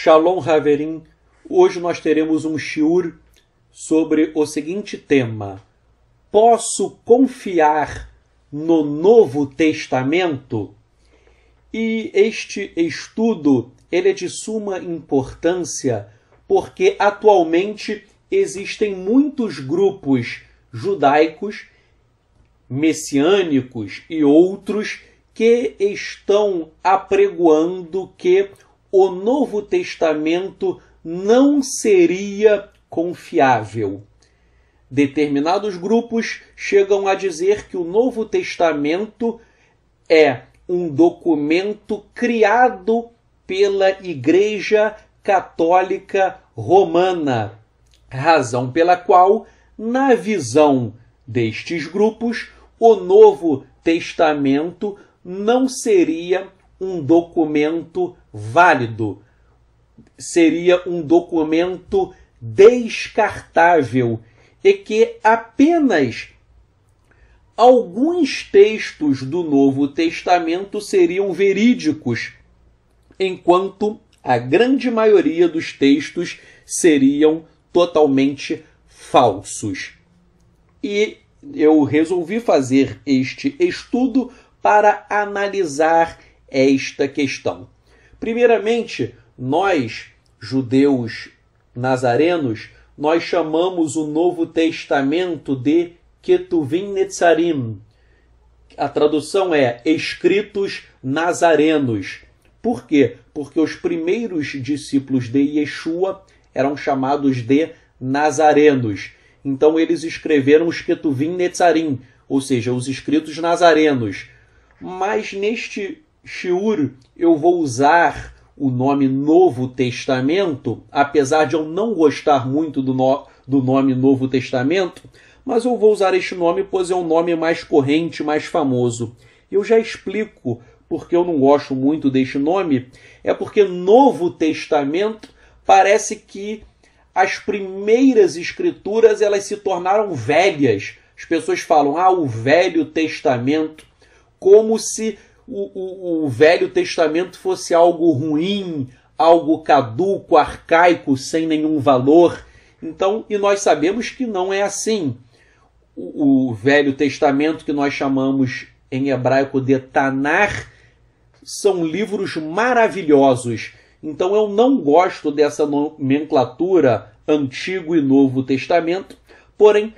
Shalom Haverim, hoje nós teremos um shiur sobre o seguinte tema: posso confiar no Novo Testamento? E este estudo ele é de suma importância porque atualmente existem muitos grupos judaicos, messiânicos e outros que estão apregoando que o Novo Testamento não seria confiável. Determinados grupos chegam a dizer que o Novo Testamento é um documento criado pela Igreja Católica Romana, razão pela qual, na visão destes grupos, o Novo Testamento não seria um documento válido, seria um documento descartável e que apenas alguns textos do Novo Testamento seriam verídicos, enquanto a grande maioria dos textos seriam totalmente falsos. E eu resolvi fazer este estudo para analisar esta questão. Primeiramente, nós, judeus nazarenos, nós chamamos o Novo Testamento de Ketuvim Netzarim. A tradução é escritos nazarenos. Por quê? Porque os primeiros discípulos de Yeshua eram chamados de nazarenos. Então eles escreveram os Ketuvim Netzarim, ou seja, os escritos nazarenos. Mas neste shiur eu vou usar o nome Novo Testamento, apesar de eu não gostar muito do nome Novo Testamento, mas eu vou usar este nome pois é um nome mais corrente, mais famoso. Eu já explico porque eu não gosto muito deste nome, é porque Novo Testamento parece que as primeiras escrituras elas se tornaram velhas. As pessoas falam, o Velho Testamento, como se o Velho Testamento fosse algo ruim, algo caduco, arcaico, sem nenhum valor. Então, e nós sabemos que não é assim. O Velho Testamento, que nós chamamos em hebraico de Tanar, são livros maravilhosos. Então eu não gosto dessa nomenclatura Antigo e Novo Testamento, porém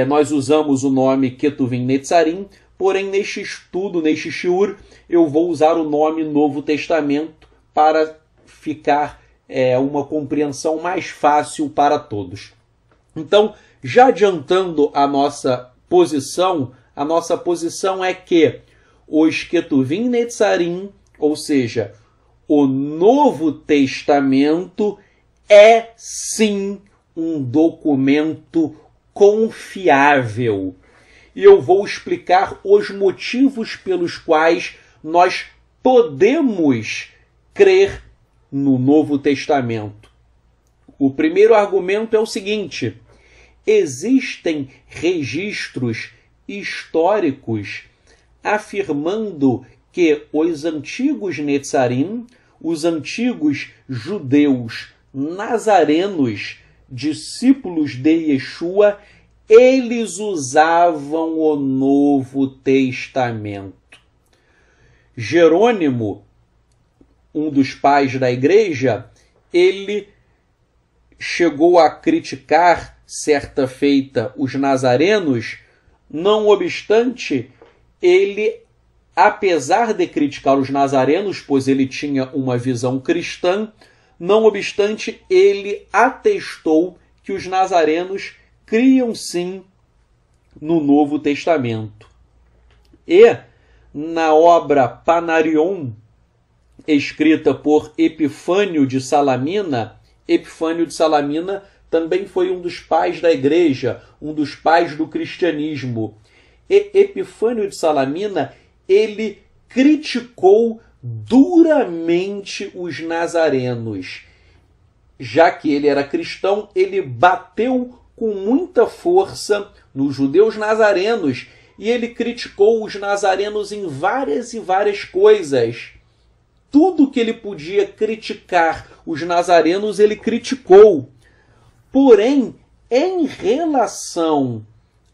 nós usamos o nome Ketuvim Netzarim, porém neste estudo, neste shiur, eu vou usar o nome Novo Testamento para ficar uma compreensão mais fácil para todos. Então, já adiantando a nossa posição é que os Ketuvim Netzarim, ou seja, o Novo Testamento é sim um documento confiável. E eu vou explicar os motivos pelos quais nós podemos crer no Novo Testamento. O primeiro argumento é o seguinte: existem registros históricos afirmando que os antigos Netzarim, os antigos judeus nazarenos, discípulos de Yeshua, eles usavam o Novo Testamento. Jerônimo, um dos pais da igreja, ele chegou a criticar certa feita os nazarenos, não obstante, ele, apesar de criticar os nazarenos, pois ele tinha uma visão cristã, não obstante, ele atestou que os nazarenos criam sim no Novo Testamento. E na obra Panarion, escrita por Epifânio de Salamina, Epifânio de Salamina também foi um dos pais da igreja, um dos pais do cristianismo. E Epifânio de Salamina, ele criticou duramente os nazarenos. Já que ele era cristão, ele bateu com muita força nos judeus nazarenos e ele criticou os nazarenos em várias e várias coisas. tudo que ele podia criticar os nazarenos, ele criticou. Porém, em relação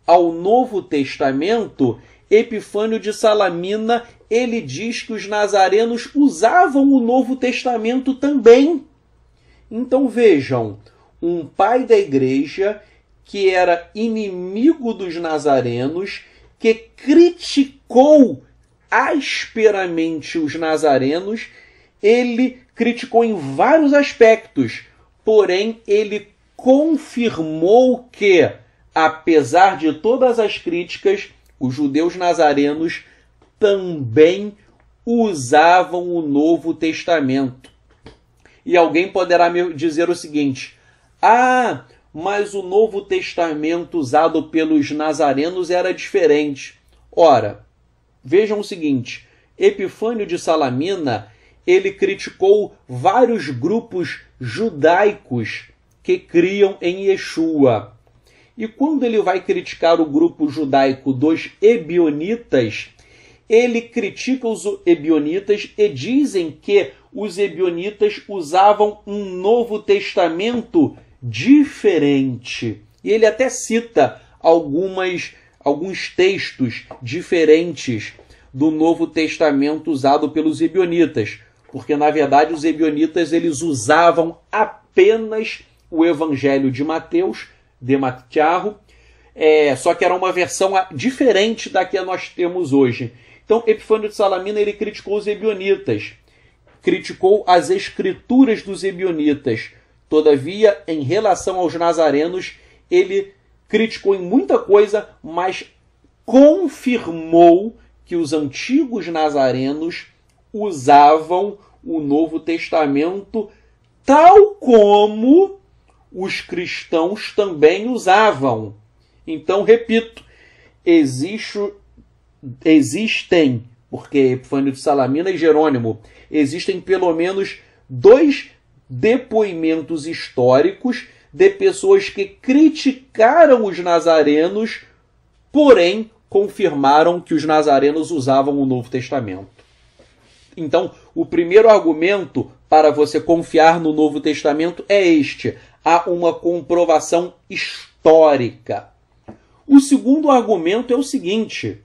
ao Novo Testamento, Epifânio de Salamina, ele diz que os nazarenos usavam o Novo Testamento também. Então vejam, um pai da igreja que era inimigo dos nazarenos, que criticou asperamente os nazarenos, ele criticou em vários aspectos, porém ele confirmou que, apesar de todas as críticas, os judeus nazarenos também usavam o Novo Testamento. E alguém poderá me dizer o seguinte: ah, mas o Novo Testamento usado pelos nazarenos era diferente. Ora, vejam o seguinte, Epifânio de Salamina, ele criticou vários grupos judaicos que criam em Yeshua. E quando ele vai criticar o grupo judaico dos ebionitas, ele critica os ebionitas e dizem que os ebionitas usavam um Novo Testamento diferente. E ele até cita alguns textos diferentes do Novo Testamento usado pelos ebionitas, porque na verdade os ebionitas eles usavam apenas o Evangelho de Mateus, de Matiarro, só que era uma versão diferente da que nós temos hoje. Então Epifânio de Salamina ele criticou os ebionitas, criticou as escrituras dos ebionitas. Todavia, em relação aos nazarenos, ele criticou em muita coisa, mas confirmou que os antigos nazarenos usavam o Novo Testamento tal como os cristãos também usavam. Então, repito, existem, porque Epifânio de Salamina e Jerônimo, existem pelo menos 2 depoimentos históricos de pessoas que criticaram os nazarenos, porém confirmaram que os nazarenos usavam o Novo Testamento. Então, o primeiro argumento para você confiar no Novo Testamento é este: há uma comprovação histórica. O segundo argumento é o seguinte: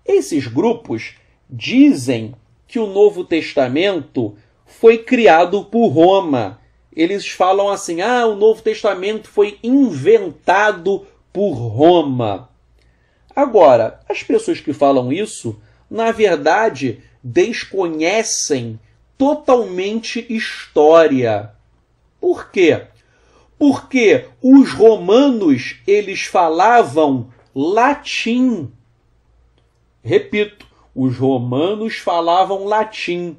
esses grupos dizem que o Novo Testamento foi criado por Roma. Eles falam assim: o Novo Testamento foi inventado por Roma. Agora, as pessoas que falam isso, na verdade, desconhecem totalmente história. Por quê? Porque os romanos, eles falavam latim. Repito, os romanos falavam latim.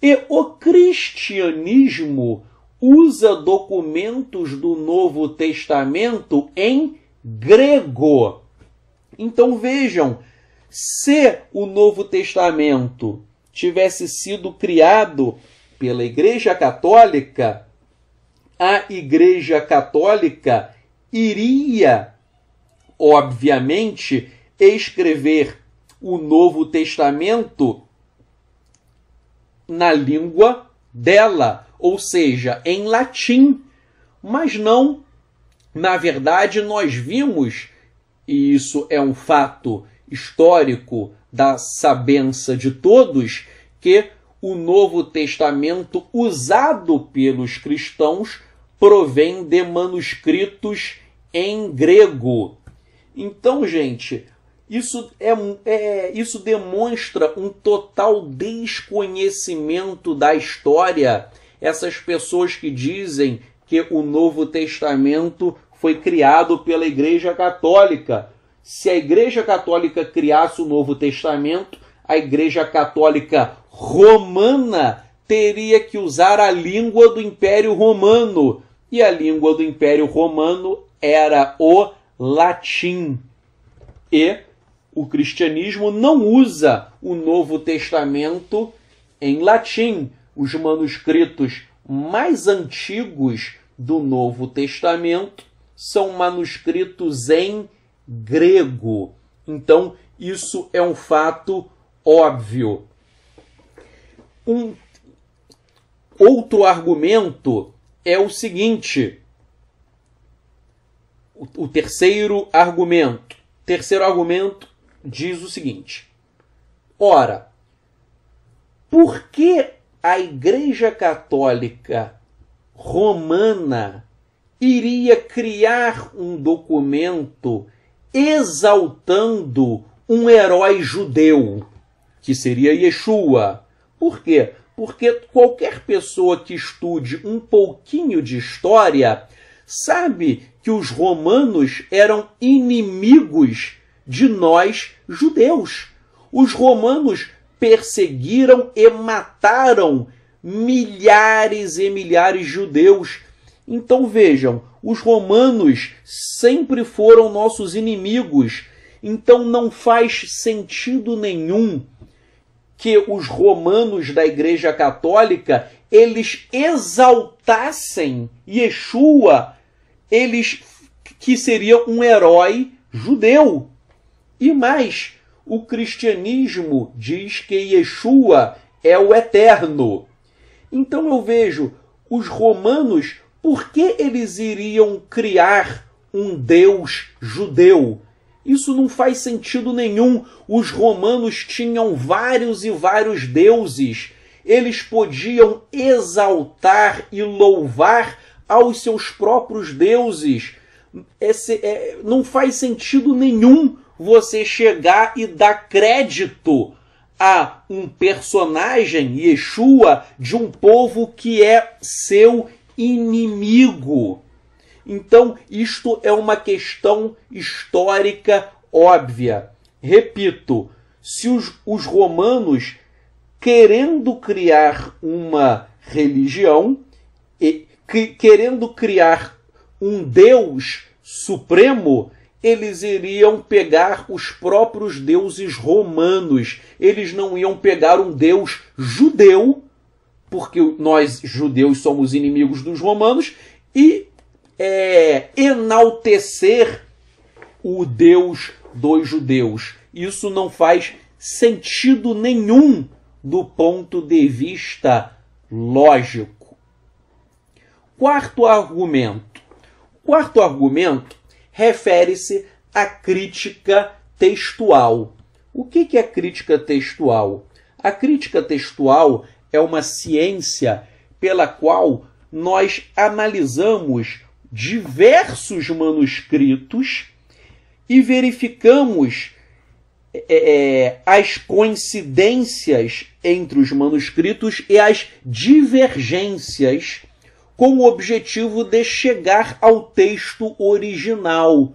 E o cristianismo usa documentos do Novo Testamento em grego. Então vejam, se o Novo Testamento tivesse sido criado pela Igreja Católica, a Igreja Católica iria, obviamente, escrever o Novo Testamento na língua dela, ou seja, em latim. Mas não, na verdade, nós vimos, e isso é um fato histórico da sabença de todos, que o Novo Testamento usado pelos cristãos provém de manuscritos em grego. Então, gente, isso demonstra um total desconhecimento da história. Essas pessoas que dizem que o Novo Testamento foi criado pela Igreja Católica. Se a Igreja Católica criasse o Novo Testamento, a Igreja Católica Romana teria que usar a língua do Império Romano. E a língua do Império Romano era o latim. E o cristianismo não usa o Novo Testamento em latim. Os manuscritos mais antigos do Novo Testamento são manuscritos em grego. Então, isso é um fato óbvio. Um outro argumento é o seguinte. O terceiro argumento. Terceiro argumento diz o seguinte. Ora, por que a Igreja Católica Romana iria criar um documento exaltando um herói judeu, que seria Yeshua? Por quê? Porque qualquer pessoa que estude um pouquinho de história sabe que os romanos eram inimigos de nós judeus. Os romanos perseguiram e mataram milhares e milhares de judeus. Então vejam, os romanos sempre foram nossos inimigos. Então não faz sentido nenhum que os romanos da Igreja Católica eles exaltassem Yeshua, eles que seria um herói judeu. E mais, o cristianismo diz que Yeshua é o eterno. Então eu vejo, os romanos, por que eles iriam criar um Deus judeu? Isso não faz sentido nenhum. Os romanos tinham vários e vários deuses. Eles podiam exaltar e louvar aos seus próprios deuses. Não faz sentido nenhum você chegar e dar crédito a um personagem, Yeshua, de um povo que é seu inimigo. Então, isto é uma questão histórica óbvia. Repito, se os romanos, querendo criar uma religião, querendo criar um Deus supremo, eles iriam pegar os próprios deuses romanos. Eles não iam pegar um Deus judeu, porque nós judeus somos inimigos dos romanos, e enaltecer o Deus dos judeus. Isso não faz sentido nenhum do ponto de vista lógico. Quarto argumento. Quarto argumento refere-se à crítica textual. O que é crítica textual? A crítica textual é uma ciência pela qual nós analisamos diversos manuscritos e verificamos as coincidências entre os manuscritos e as divergências com o objetivo de chegar ao texto original,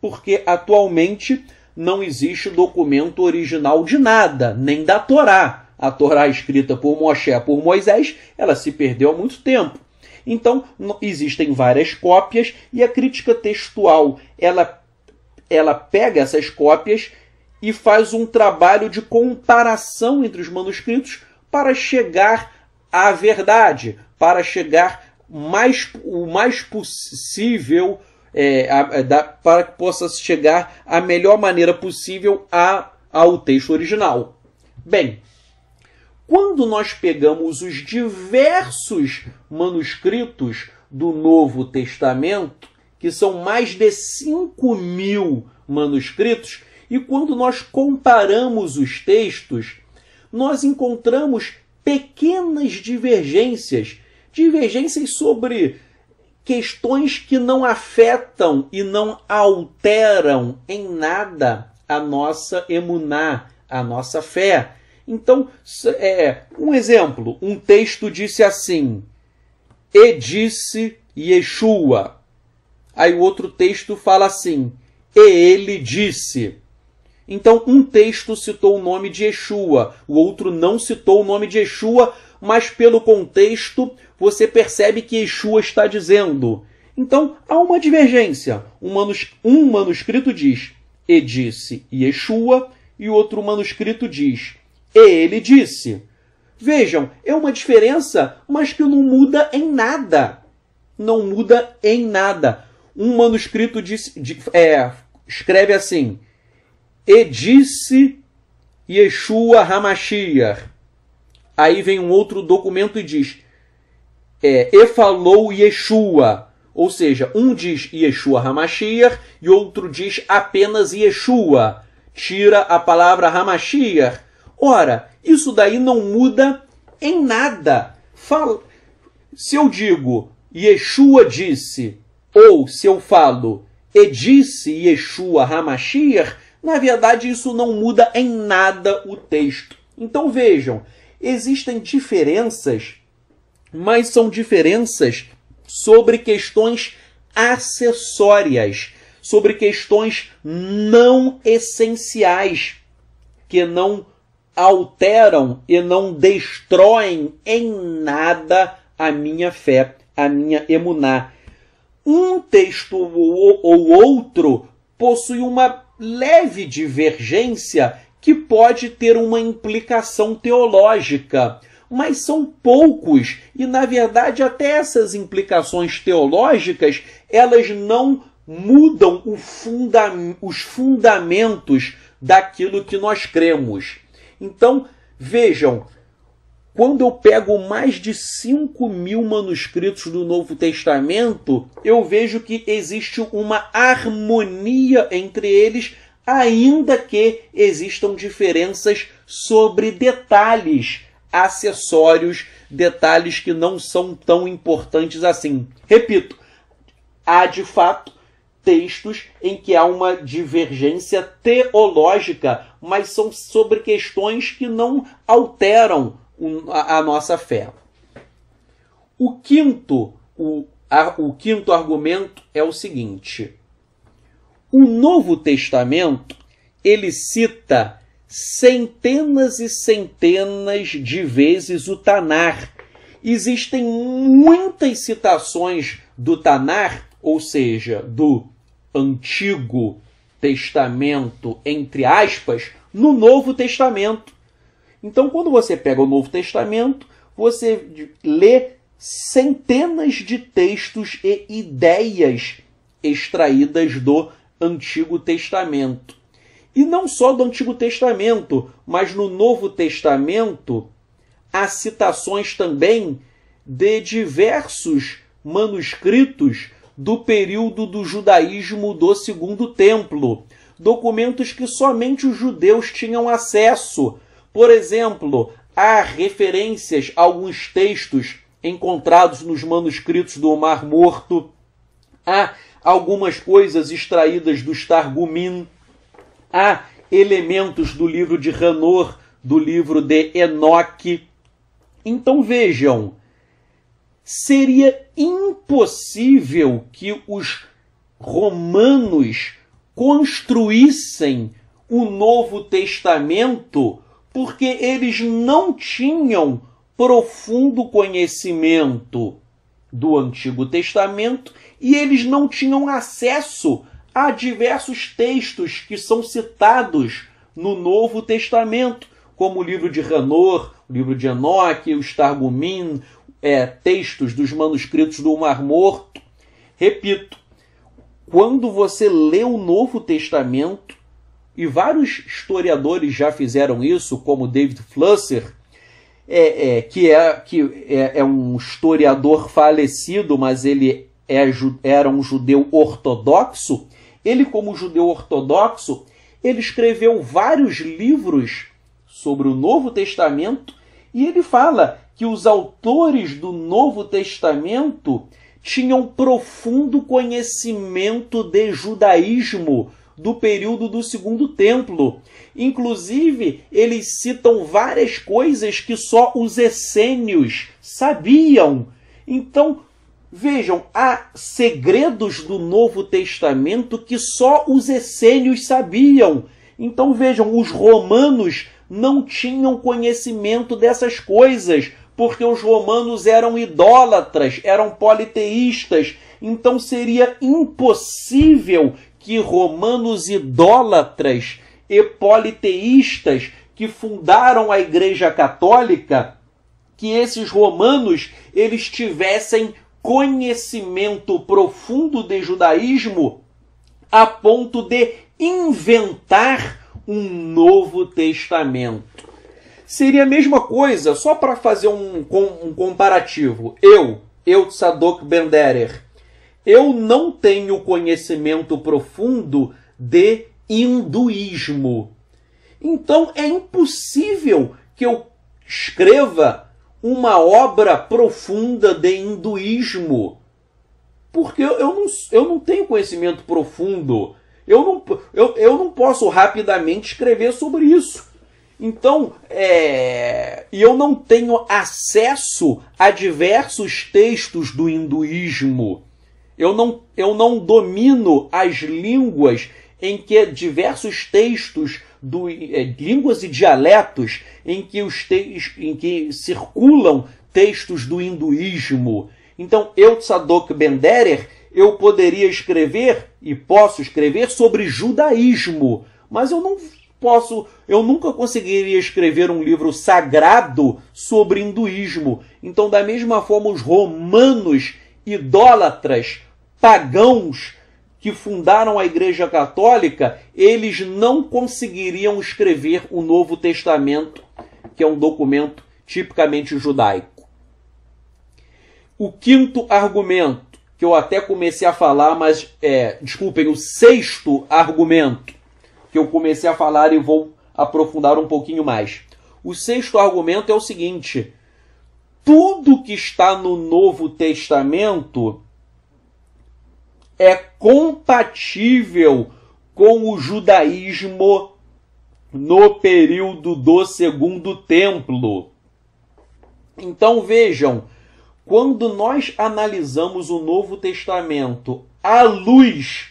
porque atualmente não existe documento original de nada, nem da Torá. A Torá escrita por Moshe, por Moisés, ela se perdeu há muito tempo. Então, existem várias cópias e a crítica textual, ela pega essas cópias e faz um trabalho de comparação entre os manuscritos para chegar à verdade, para chegar o mais possível, para que possa chegar a melhor maneira possível ao texto original. Bem, quando nós pegamos os diversos manuscritos do Novo Testamento, que são mais de 5.000 manuscritos, e quando nós comparamos os textos, nós encontramos pequenas divergências sobre questões que não afetam e não alteram em nada a nossa emuná, a nossa fé. Então, um exemplo, um texto disse assim, e disse Yeshua. Aí o outro texto fala assim, e ele disse. Então, um texto citou o nome de Yeshua, o outro não citou o nome de Yeshua, mas pelo contexto você percebe que Yeshua está dizendo. Então, há uma divergência. Um manuscrito diz, e disse Yeshua, e o outro manuscrito diz, e ele disse. Vejam, é uma diferença, mas que não muda em nada. Não muda em nada. Um manuscrito escreve assim, e disse Yeshua HaMashiach. Aí vem um outro documento e diz, e falou Yeshua. Ou seja, um diz Yeshua HaMashiach e outro diz apenas Yeshua. Tira a palavra HaMashiach. Ora, isso daí não muda em nada. Se eu digo Yeshua disse, ou se eu falo e disse Yeshua HaMashiach, na verdade isso não muda em nada o texto. Então vejam, existem diferenças, mas são diferenças sobre questões acessórias, sobre questões não essenciais, que não alteram e não destroem em nada a minha fé, a minha emuná. Um texto ou outro possui uma leve divergência que pode ter uma implicação teológica, mas são poucos e, na verdade, até essas implicações teológicas, elas não mudam os fundamentos daquilo que nós cremos. Então, vejam, quando eu pego mais de 5.000 manuscritos do Novo Testamento, eu vejo que existe uma harmonia entre eles, ainda que existam diferenças sobre detalhes acessórios, detalhes que não são tão importantes assim. Repito, há de fato textos em que há uma divergência teológica, mas são sobre questões que não alteram a nossa fé. O quinto argumento é o seguinte: o Novo Testamento, ele cita centenas e centenas de vezes o Tanar. Existem muitas citações do Tanar, ou seja, do Antigo Testamento, entre aspas, no Novo Testamento. Então, quando você pega o Novo Testamento, você lê centenas de textos e ideias extraídas do Antigo Testamento. E não só do Antigo Testamento, mas no Novo Testamento há citações também de diversos manuscritos do período do judaísmo do Segundo Templo, documentos que somente os judeus tinham acesso. Por exemplo, há referências a alguns textos encontrados nos manuscritos do Mar Morto, há algumas coisas extraídas dos Targumim, há elementos do livro de Hanor, do livro de Enoque. Então vejam, seria impossível que os romanos construíssem o Novo Testamento porque eles não tinham profundo conhecimento do Antigo Testamento e eles não tinham acesso a diversos textos que são citados no Novo Testamento, como o livro de Hanor, o livro de Enoque, os Targumim, textos dos manuscritos do Mar Morto. Repito, quando você lê o Novo Testamento, e vários historiadores já fizeram isso, como David Flusser, que é um historiador falecido, mas ele era um judeu ortodoxo. Ele, como judeu ortodoxo, ele escreveu vários livros sobre o Novo Testamento e ele fala que os autores do Novo Testamento tinham profundo conhecimento de judaísmo do período do Segundo Templo. Inclusive, eles citam várias coisas que só os essênios sabiam. Então, vejam, há segredos do Novo Testamento que só os essênios sabiam. Então, vejam, os romanos não tinham conhecimento dessas coisas, porque os romanos eram idólatras, eram politeístas. Então, seria impossível que romanos idólatras e politeístas que fundaram a Igreja Católica, que esses romanos eles tivessem conhecimento profundo de judaísmo a ponto de inventar um Novo Testamento. Seria a mesma coisa, só para fazer um comparativo. Eu, Tzadok Ben-Derer, eu não tenho conhecimento profundo de hinduísmo. Então é impossível que eu escreva uma obra profunda de hinduísmo, porque eu não tenho conhecimento profundo. Eu não posso rapidamente escrever sobre isso. Então, eu não tenho acesso a diversos textos do hinduísmo. Eu não domino as línguas em que diversos textos, línguas e dialetos, em que circulam textos do hinduísmo. Então, eu, Tzadok Ben-Derer, eu poderia escrever, e posso escrever, sobre judaísmo, mas eu nunca conseguiria escrever um livro sagrado sobre hinduísmo. Então, da mesma forma, os romanos idólatras, pagãos, que fundaram a Igreja Católica, eles não conseguiriam escrever o Novo Testamento, que é um documento tipicamente judaico. O quinto argumento, que eu até comecei a falar, mas, desculpem, o sexto argumento, que eu comecei a falar e vou aprofundar um pouquinho mais. O sexto argumento é o seguinte: tudo que está no Novo Testamento é compatível com o judaísmo no período do Segundo Templo. Então vejam, quando nós analisamos o Novo Testamento à luz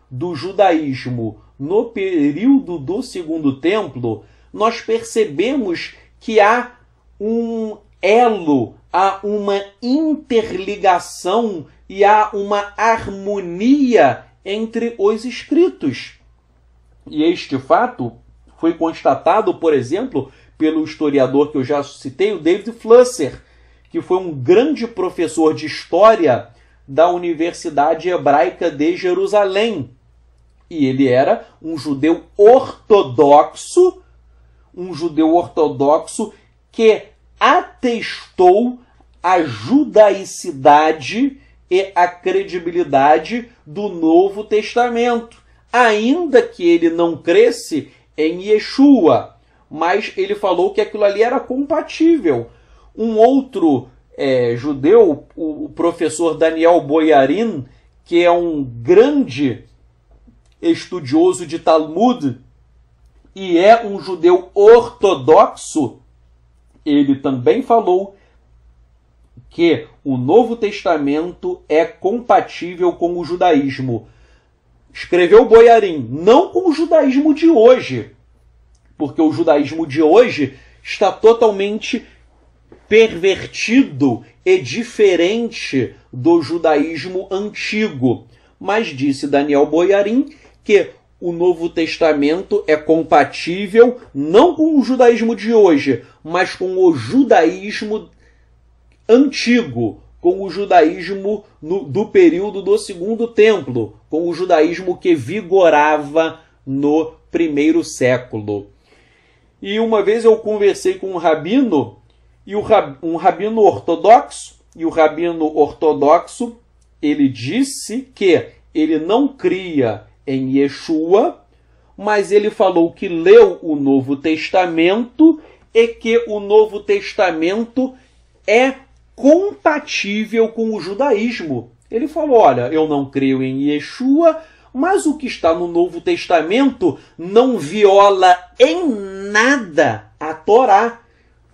do judaísmo no período do Segundo Templo, nós percebemos que há um elo, há uma interligação e há uma harmonia entre os escritos. E este fato foi constatado, por exemplo, pelo historiador que eu já citei, o David Flusser, que foi um grande professor de história da Universidade Hebraica de Jerusalém. E ele era um judeu ortodoxo que atestou a judaicidade e a credibilidade do Novo Testamento, ainda que ele não cresce em Yeshua, mas ele falou que aquilo ali era compatível. Um outro judeu, o professor Daniel Boyarin, que é um grande estudioso de Talmud e é um judeu ortodoxo, ele também falou que o Novo Testamento é compatível com o judaísmo. Escreveu Boyarin, não com o judaísmo de hoje, porque o judaísmo de hoje está totalmente pervertido e diferente do judaísmo antigo. Mas disse Daniel Boyarin que o Novo Testamento é compatível não com o judaísmo de hoje, mas com o judaísmo antigo, com o judaísmo do período do Segundo Templo, com o judaísmo que vigorava no primeiro século. E uma vez eu conversei com um rabino, um rabino ortodoxo, e o rabino ortodoxo, ele disse que ele não cria em Yeshua, mas ele falou que leu o Novo Testamento e que o Novo Testamento é compatível com o judaísmo. Ele falou, olha, eu não creio em Yeshua, mas o que está no Novo Testamento não viola em nada a Torá.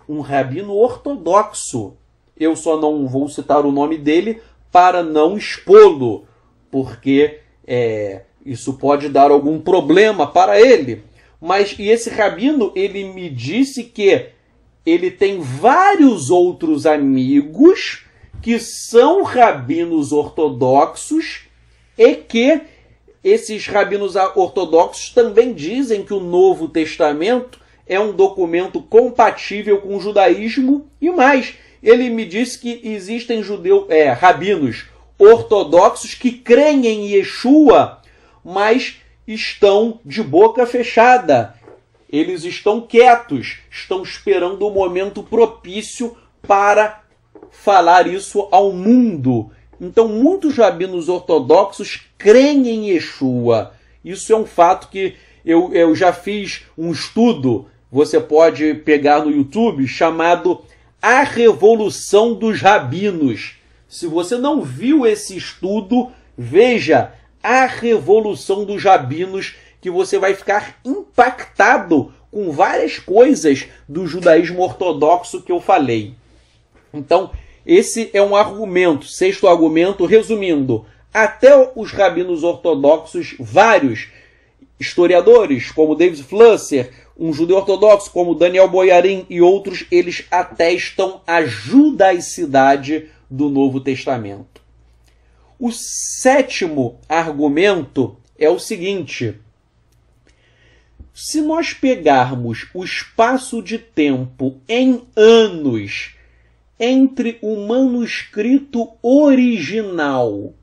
Um rabino ortodoxo. Eu só não vou citar o nome dele para não expô-lo, porque isso pode dar algum problema para ele. E esse rabino, ele me disse que ele tem vários outros amigos que são rabinos ortodoxos e que esses rabinos ortodoxos também dizem que o Novo Testamento é um documento compatível com o judaísmo e mais. Ele me disse que existem rabinos ortodoxos que creem em Yeshua, mas estão de boca fechada Eles estão quietos, estão esperando o momento propício para falar isso ao mundo. Então, muitos rabinos ortodoxos creem em Yeshua. Isso é um fato que eu já fiz um estudo, você pode pegar no YouTube, chamado A Revolução dos Rabinos. Se você não viu esse estudo, veja A Revolução dos Rabinos, que você vai ficar impactado com várias coisas do judaísmo ortodoxo que eu falei. Então, esse é um argumento. Sexto argumento, resumindo, até os rabinos ortodoxos, vários historiadores, como David Flusser, um judeu ortodoxo, como Daniel Boyarin e outros, eles atestam a judaicidade do Novo Testamento. O sétimo argumento é o seguinte: se nós pegarmos o espaço de tempo em anos entre o manuscrito original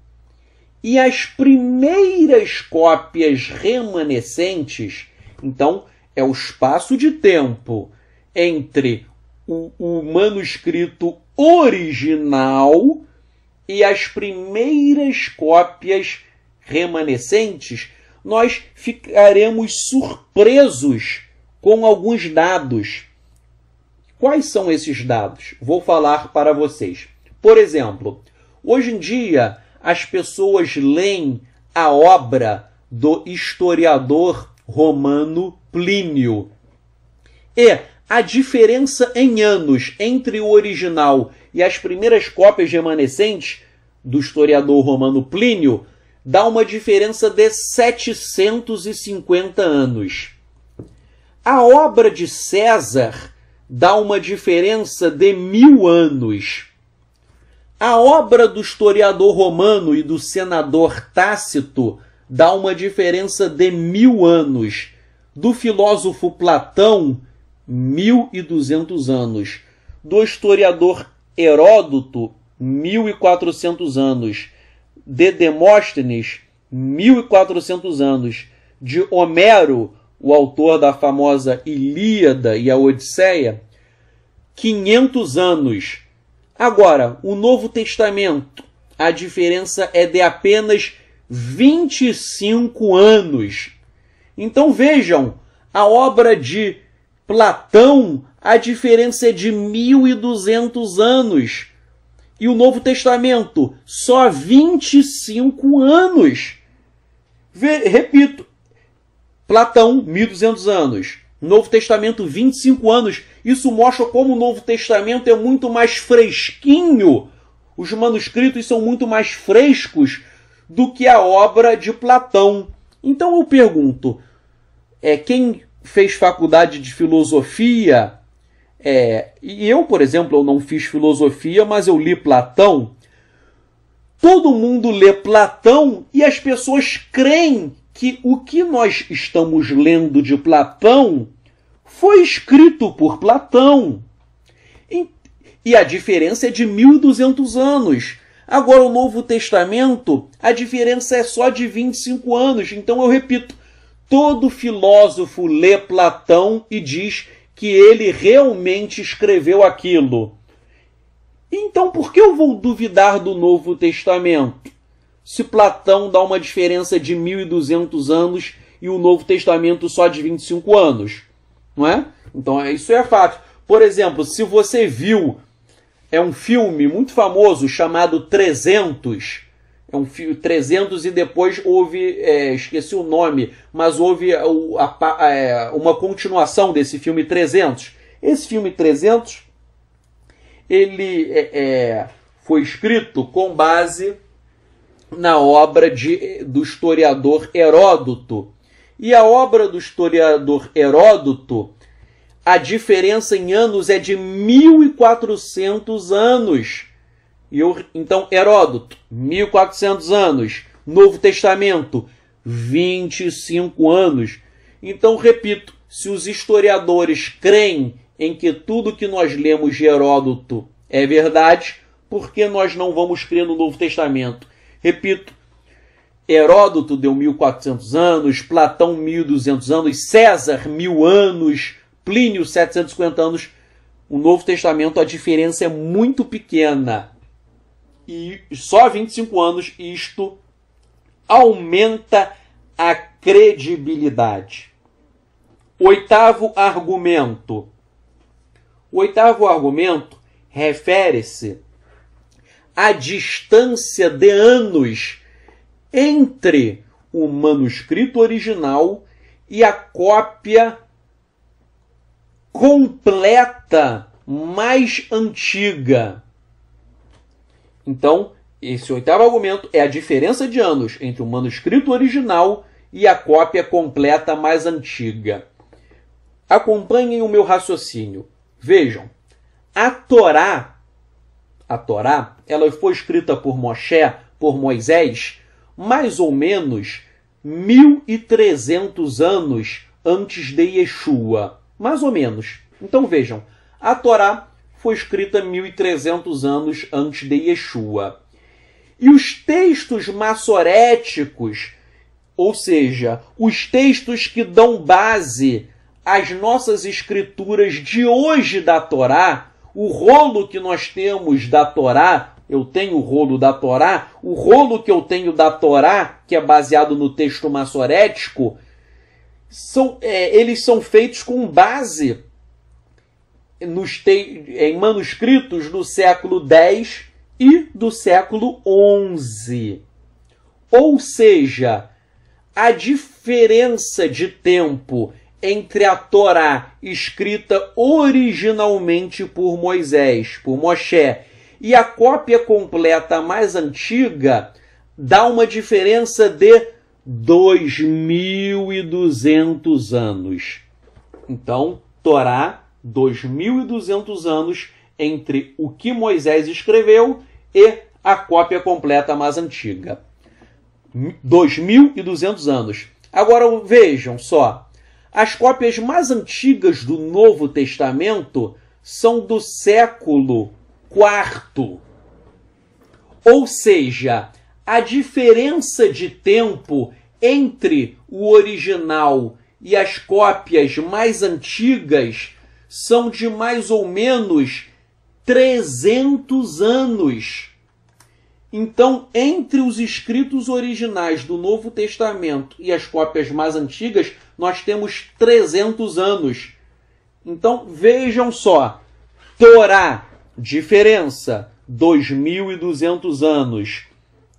e as primeiras cópias remanescentes, então é o espaço de tempo entre o manuscrito original e as primeiras cópias remanescentes, nós ficaremos surpresos com alguns dados. Quais são esses dados? Vou falar para vocês. Por exemplo, hoje em dia as pessoas leem a obra do historiador romano Plínio. E a diferença em anos entre o original e as primeiras cópias remanescentes do historiador romano Plínio dá uma diferença de 750 anos. A obra de César dá uma diferença de 1000 anos. A obra do historiador romano e do senador Tácito dá uma diferença de 1000 anos. Do filósofo Platão, 1200 anos. Do historiador Heródoto, 1400 anos. De Demóstenes, 1400 anos. De Homero, o autor da famosa Ilíada e a Odisseia, 500 anos. Agora, o Novo Testamento, a diferença é de apenas 25 anos. Então vejam, a obra de Platão, a diferença é de 1200 anos. E o Novo Testamento, só 25 anos. Repito, Platão, 1200 anos. Novo Testamento, 25 anos. Isso mostra como o Novo Testamento é muito mais fresquinho. Os manuscritos são muito mais frescos do que a obra de Platão. Então eu pergunto, quem fez faculdade de filosofia, e eu, por exemplo, eu não fiz filosofia, mas eu li Platão. Todo mundo lê Platão e as pessoas creem que o que nós estamos lendo de Platão foi escrito por Platão. E a diferença é de 1200 anos. Agora, o Novo Testamento, a diferença é só de 25 anos. Então, eu repito, todo filósofo lê Platão e diz que ele realmente escreveu aquilo. Então, por que eu vou duvidar do Novo Testamento? Se Platão dá uma diferença de 1200 anos e o Novo Testamento só de 25 anos, não é? Então, isso é fato. Por exemplo, se você viu, um filme muito famoso chamado 300, é um filme 300 e depois houve, esqueci o nome, mas houve uma continuação desse filme 300. Esse filme 300, ele foi escrito com base na obra do historiador Heródoto. E a obra do historiador Heródoto, a diferença em anos é de 1400 anos. Então, Heródoto, 1400 anos. Novo Testamento, 25 anos. Então, repito, se os historiadores creem em que tudo que nós lemos de Heródoto é verdade, por que nós não vamos crer no Novo Testamento? Repito, Heródoto deu 1.400 anos, Platão 1.200 anos, César 1.000 anos, Plínio 750 anos. O Novo Testamento, a diferença é muito pequena. E só 25 anos isto aumenta a credibilidade. Oitavo argumento. O oitavo argumento refere-se à distância de anos entre o manuscrito original e a cópia completa mais antiga. Então, esse oitavo argumento é a diferença de anos entre o manuscrito original e a cópia completa mais antiga. Acompanhem o meu raciocínio. Vejam, a Torá, ela foi escrita por Moisés, mais ou menos 1.300 anos antes de Yeshua. Mais ou menos. Então vejam, a Torá foi escrita 1.300 anos antes de Yeshua. E os textos massoréticos, ou seja, os textos que dão base às nossas escrituras de hoje da Torá, o rolo que nós temos da Torá, eu tenho o rolo da Torá, o rolo que eu tenho da Torá, que é baseado no texto massorético, eles são feitos com base em manuscritos do século X e do século XI. Ou seja, a diferença de tempo entre a Torá escrita originalmente por Moisés, por Moshe, e a cópia completa mais antiga dá uma diferença de 2.200 anos. Então, Torá, 2.200 anos entre o que Moisés escreveu e a cópia completa mais antiga. 2.200 anos. Agora vejam só, as cópias mais antigas do Novo Testamento são do século IV. Ou seja, a diferença de tempo entre o original e as cópias mais antigas são de mais ou menos 300 anos. Então, entre os escritos originais do Novo Testamento e as cópias mais antigas, nós temos 300 anos. Então, vejam só. Torá, diferença, 2.200 anos.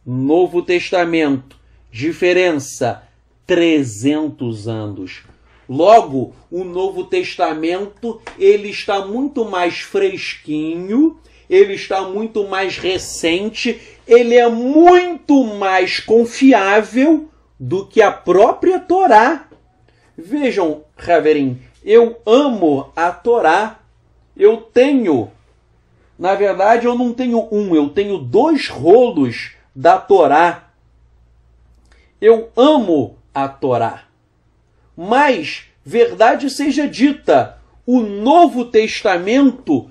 Novo Testamento, diferença, 300 anos. Logo, o Novo Testamento ele está muito mais fresquinho, ele está muito mais recente, ele é muito mais confiável do que a própria Torá. Vejam, Haverim, eu amo a Torá. Eu tenho, na verdade, eu não tenho eu tenho 2 rolos da Torá. Eu amo a Torá. Mas, verdade seja dita, o Novo Testamento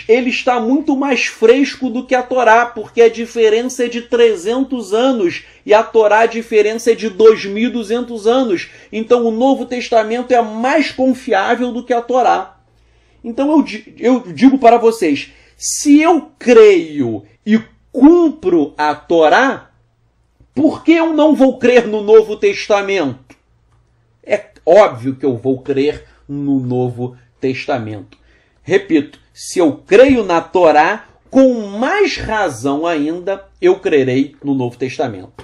ele está muito mais fresco do que a Torá, porque a diferença é de 300 anos e a Torá a diferença é de 2.200 anos. Então o Novo Testamento é mais confiável do que a Torá. Então eu digo para vocês, se eu creio e cumpro a Torá, por que eu não vou crer no Novo Testamento? É óbvio que eu vou crer no Novo Testamento. Repito, se eu creio na Torá, com mais razão ainda, eu crerei no Novo Testamento.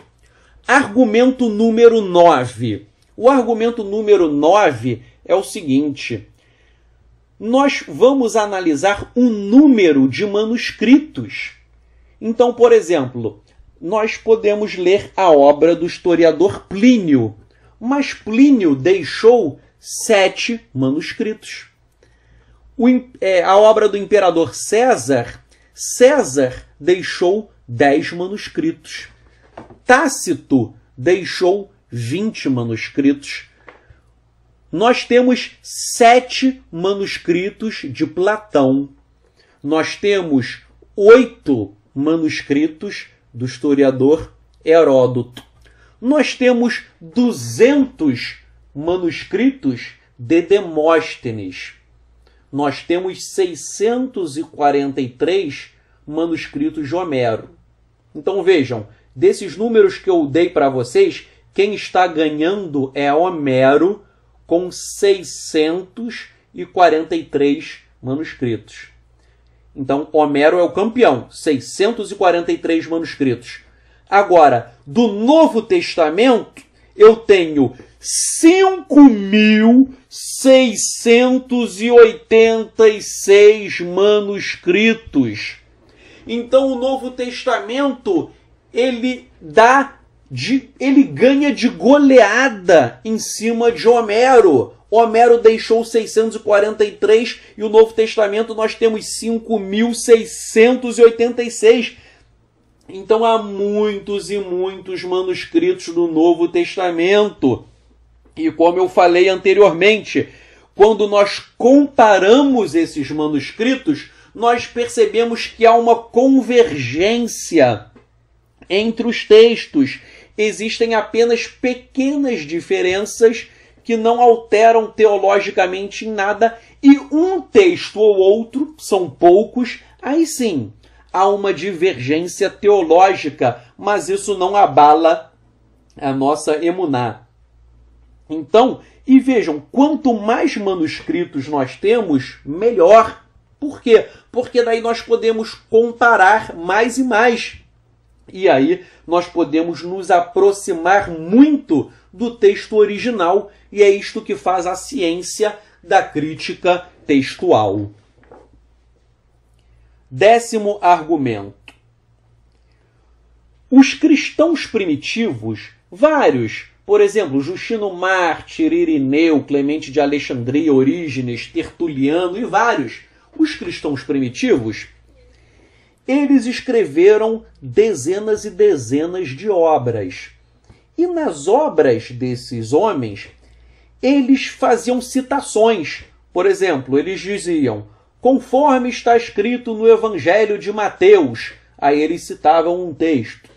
Argumento número 9. O argumento número 9 é o seguinte. Nós vamos analisar o número de manuscritos. Então, por exemplo, nós podemos ler a obra do historiador Plínio, mas Plínio deixou 7 manuscritos. A obra do imperador César deixou 10 manuscritos. Tácito deixou 20 manuscritos. Nós temos 7 manuscritos de Platão. Nós temos 8 manuscritos do historiador Heródoto. Nós temos 200 manuscritos de Demóstenes. Nós temos 643 manuscritos de Homero. Então vejam, desses números que eu dei para vocês, quem está ganhando é Homero com 643 manuscritos. Então Homero é o campeão, 643 manuscritos. Agora, do Novo Testamento, eu tenho 5.686 manuscritos. Então, o Novo Testamento, ele ganha de goleada em cima de Homero. Homero deixou 643 e o Novo Testamento nós temos 5.686. Então, há muitos e muitos manuscritos do Novo Testamento. E como eu falei anteriormente, quando nós comparamos esses manuscritos, nós percebemos que há uma convergência entre os textos. Existem apenas pequenas diferenças que não alteram teologicamente em nada, e um texto ou outro, são poucos, aí sim, há uma divergência teológica, mas isso não abala a nossa emuná. Então, e vejam, quanto mais manuscritos nós temos, melhor. Por quê? Porque daí nós podemos comparar mais e mais. E aí nós podemos nos aproximar muito do texto original, e é isto que faz a ciência da crítica textual. 10º argumento. Os cristãos primitivos, vários, por exemplo, Justino Mártir, Irineu, Clemente de Alexandria, Orígenes, Tertuliano e vários, os cristãos primitivos, eles escreveram dezenas e dezenas de obras. E nas obras desses homens, eles faziam citações. Por exemplo, eles diziam, conforme está escrito no Evangelho de Mateus, aí eles citavam um texto.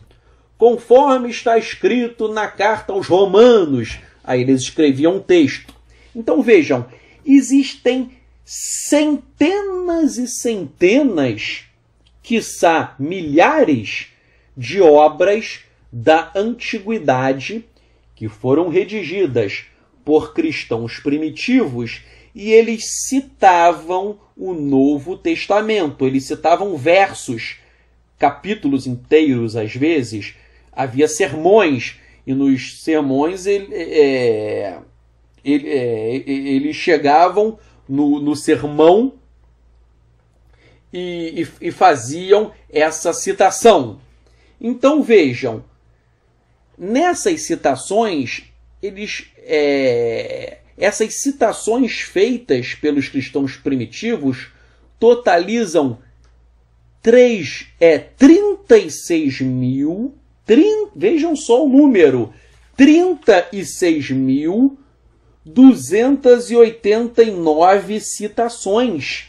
Conforme está escrito na carta aos Romanos, aí eles escreviam um texto. Então vejam, existem centenas e centenas, quiçá milhares, de obras da antiguidade que foram redigidas por cristãos primitivos e eles citavam o Novo Testamento, eles citavam versos, capítulos inteiros às vezes, havia sermões, e nos sermões eles chegavam no sermão e faziam essa citação. Então vejam, nessas citações, essas citações feitas pelos cristãos primitivos totalizam 36.000, vejam só o número, 36.289 citações.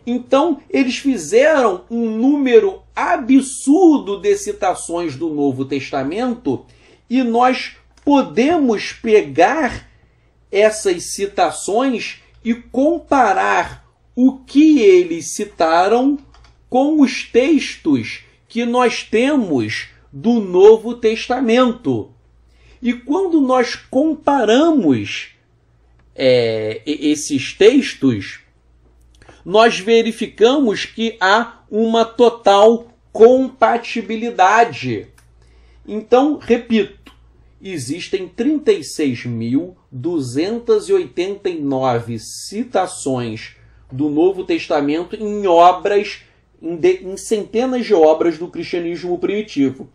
Então, eles fizeram um número absurdo de citações do Novo Testamento e nós podemos pegar essas citações e comparar o que eles citaram com os textos que nós temos do Novo Testamento. E quando nós comparamos esses textos, nós verificamos que há uma total compatibilidade. Então, repito, existem 36.289 citações do Novo Testamento em obras, em centenas de obras do cristianismo primitivo.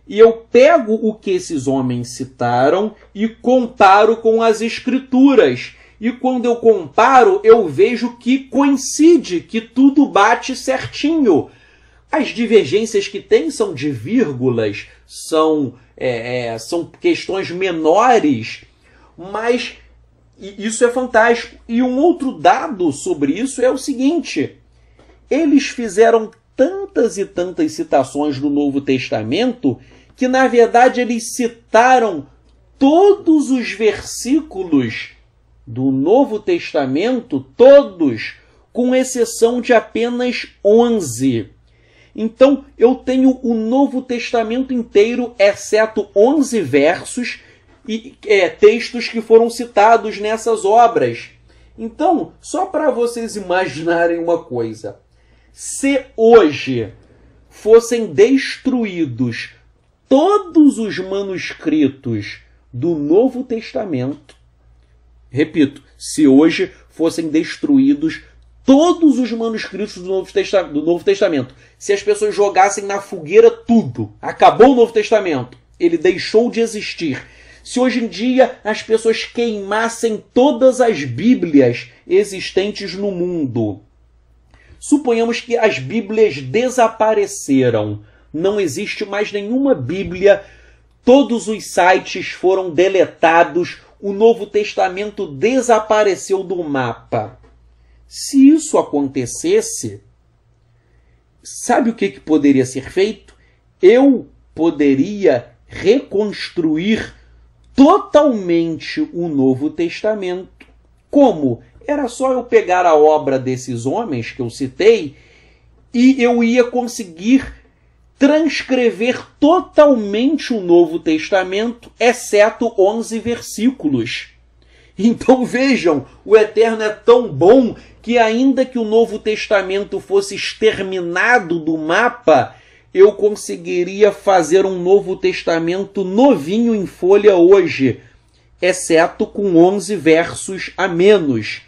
E eu pego o que esses homens citaram e comparo com as Escrituras. E quando eu comparo, eu vejo que coincide, que tudo bate certinho. As divergências que tem são de vírgulas, são questões menores, mas isso é fantástico. E um outro dado sobre isso é o seguinte: eles fizeram tantas e tantas citações do Novo Testamento que, na verdade, eles citaram todos os versículos do Novo Testamento, todos, com exceção de apenas 11. Então, eu tenho o Novo Testamento inteiro, exceto 11 versos e textos que foram citados nessas obras. Então, só para vocês imaginarem uma coisa, se hoje fossem destruídos todos os manuscritos do Novo Testamento, repito, se hoje fossem destruídos todos os manuscritos do Novo Testamento, se as pessoas jogassem na fogueira tudo, acabou o Novo Testamento, ele deixou de existir. Se hoje em dia as pessoas queimassem todas as Bíblias existentes no mundo, suponhamos que as Bíblias desapareceram, não existe mais nenhuma Bíblia, todos os sites foram deletados, o Novo Testamento desapareceu do mapa. Se isso acontecesse, sabe o que poderia ser feito? Eu poderia reconstruir totalmente o Novo Testamento. Como? Era só eu pegar a obra desses homens que eu citei e eu ia conseguir transcrever totalmente o Novo Testamento, exceto 11 versículos. Então vejam, o Eterno é tão bom que ainda que o Novo Testamento fosse exterminado do mapa, eu conseguiria fazer um Novo Testamento novinho em folha hoje, exceto com 11 versos a menos.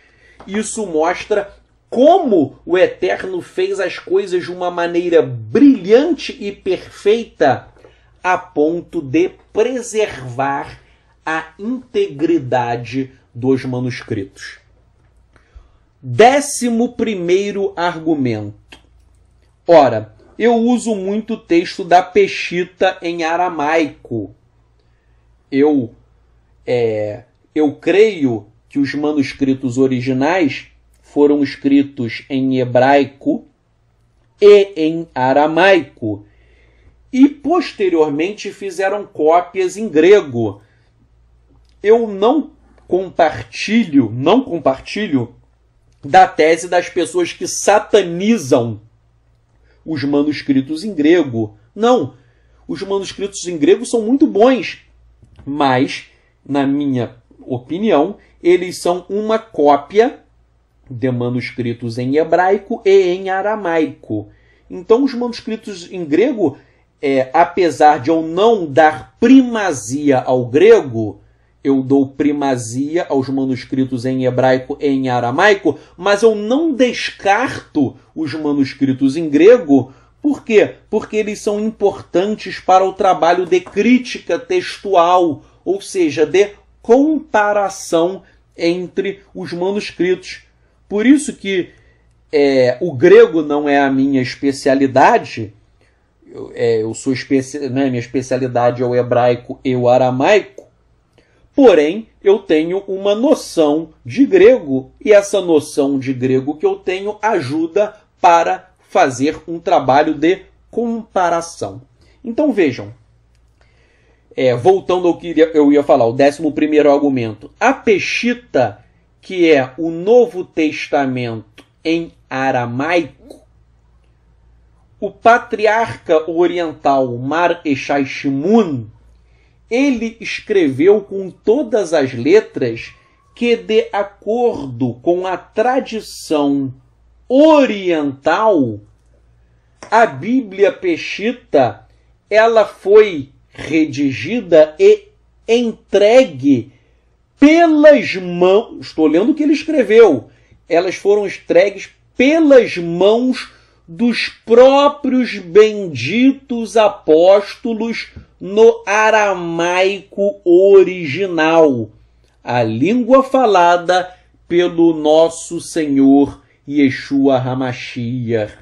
Isso mostra como o Eterno fez as coisas de uma maneira brilhante e perfeita, a ponto de preservar a integridade dos manuscritos. 11º argumento. Ora, eu uso muito o texto da Peshitta em aramaico. Eu creio que os manuscritos originais foram escritos em hebraico e em aramaico, e posteriormente fizeram cópias em grego. Eu não compartilho da tese das pessoas que satanizam os manuscritos em grego. Não, os manuscritos em grego são muito bons, mas, na minha opinião, eles são uma cópia de manuscritos em hebraico e em aramaico. Então, os manuscritos em grego, apesar de eu não dar primazia ao grego, eu dou primazia aos manuscritos em hebraico e em aramaico, mas eu não descarto os manuscritos em grego. Por quê? Porque eles são importantes para o trabalho de crítica textual, ou seja, de comparação entre os manuscritos. Por isso que o grego não é a minha especialidade. Minha especialidade é o hebraico e o aramaico. Porém, eu tenho uma noção de grego, e essa noção de grego que eu tenho ajuda para fazer um trabalho de comparação. Então vejam, voltando ao que eu ia falar, o 11º argumento. A Peshitta, que é o Novo Testamento em aramaico, o patriarca oriental Mar Eshai Shimun, ele escreveu com todas as letras que, de acordo com a tradição oriental, a Bíblia Peshitta, ela foi redigida e entregue pelas mãos, estou lendo o que ele escreveu, elas foram entregues pelas mãos dos próprios benditos apóstolos no aramaico original, a língua falada pelo nosso Senhor Yeshua HaMashiach.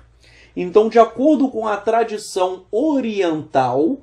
Então, de acordo com a tradição oriental,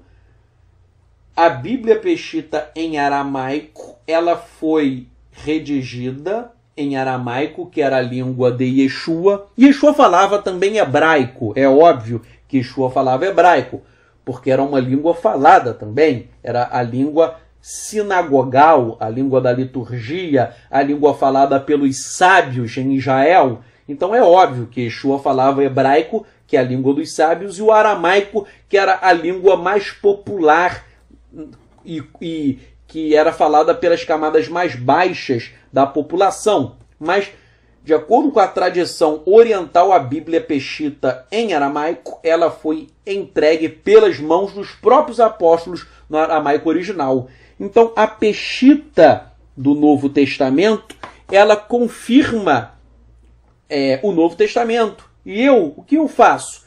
a Bíblia Peshitta em aramaico, ela foi redigida em aramaico, que era a língua de Yeshua. Yeshua falava também hebraico, é óbvio que Yeshua falava hebraico, porque era uma língua falada também, era a língua sinagogal, a língua da liturgia, a língua falada pelos sábios em Israel. Então é óbvio que Yeshua falava hebraico, que é a língua dos sábios, e o aramaico, que era a língua mais popular e que era falada pelas camadas mais baixas da população. Mas, de acordo com a tradição oriental, a Bíblia Peshita em aramaico, ela foi entregue pelas mãos dos próprios apóstolos no aramaico original. Então, a Peshita do Novo Testamento, ela confirma o Novo Testamento. E o que eu faço?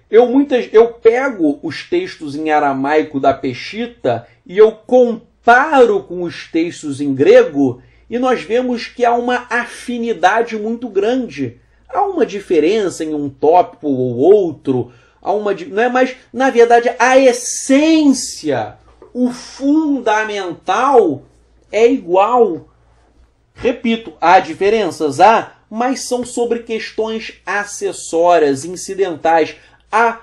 Eu pego os textos em aramaico da Peshita e eu comparo com os textos em grego e nós vemos que há uma afinidade muito grande. Há uma diferença em um tópico ou outro, não é? Mas, na verdade, a essência, o fundamental é igual. Repito, há diferenças? Há, mas são sobre questões acessórias, incidentais. Há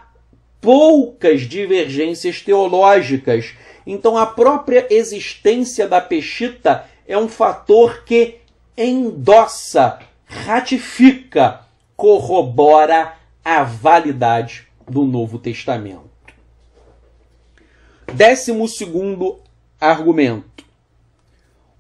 poucas divergências teológicas. Então, a própria existência da Peshita é um fator que endossa, ratifica, corrobora a validade do Novo Testamento. 12º argumento.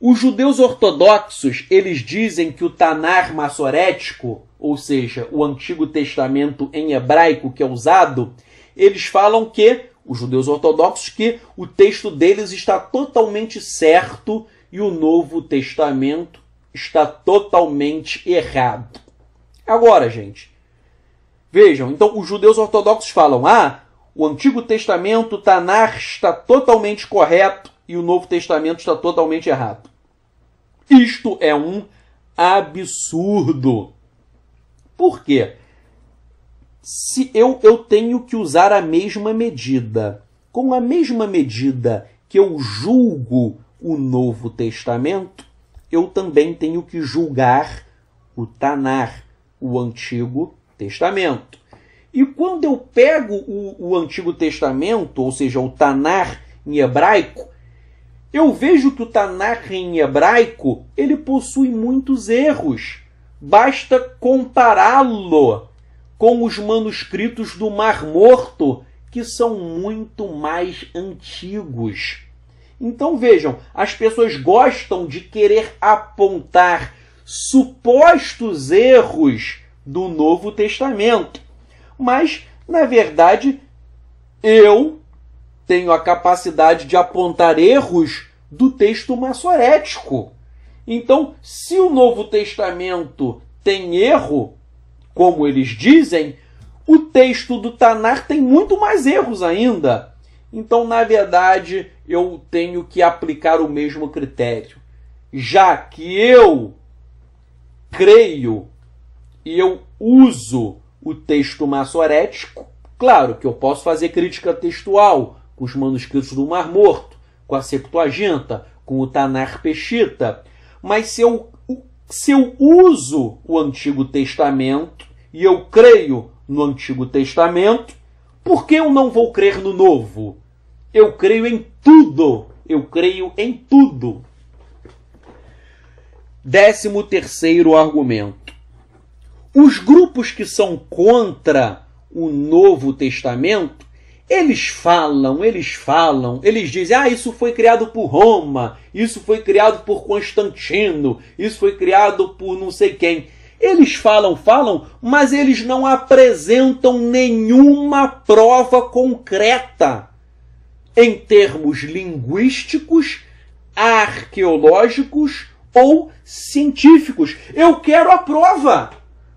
Os judeus ortodoxos, eles dizem que o Tanar massorético, ou seja, o Antigo Testamento em hebraico que é usado, eles falam que, os judeus ortodoxos, que o texto deles está totalmente certo e o Novo Testamento está totalmente errado. Agora, gente, vejam, então os judeus ortodoxos falam, o Antigo Testamento, Tanar, está totalmente correto e o Novo Testamento está totalmente errado. Isto é um absurdo. Por quê? Se eu tenho que usar a mesma medida, com a mesma medida que eu julgo o Novo Testamento, eu também tenho que julgar o Tanar, o Antigo Testamento. E quando eu pego o Antigo Testamento, ou seja, o Tanar em hebraico, eu vejo que o Tanar em hebraico ele possui muitos erros. Basta compará-lo com os manuscritos do Mar Morto, que são muito mais antigos. Então vejam, as pessoas gostam de querer apontar supostos erros do Novo Testamento. Mas, na verdade, eu tenho a capacidade de apontar erros do texto massorético. Então, se o Novo Testamento tem erro, como eles dizem, o texto do Tanar tem muito mais erros ainda. Então, na verdade, eu tenho que aplicar o mesmo critério. Já que eu creio e eu uso o texto massorético, claro que eu posso fazer crítica textual com os manuscritos do Mar Morto, com a Septuaginta, com o Tanar Peshita, mas se eu uso o Antigo Testamento e eu creio no Antigo Testamento, por que eu não vou crer no Novo? Eu creio em tudo. Eu creio em tudo. 13º argumento. Os grupos que são contra o Novo Testamento, eles dizem, isso foi criado por Roma, isso foi criado por Constantino, isso foi criado por não sei quem. Eles falam, mas eles não apresentam nenhuma prova concreta em termos linguísticos, arqueológicos ou científicos. Eu quero a prova.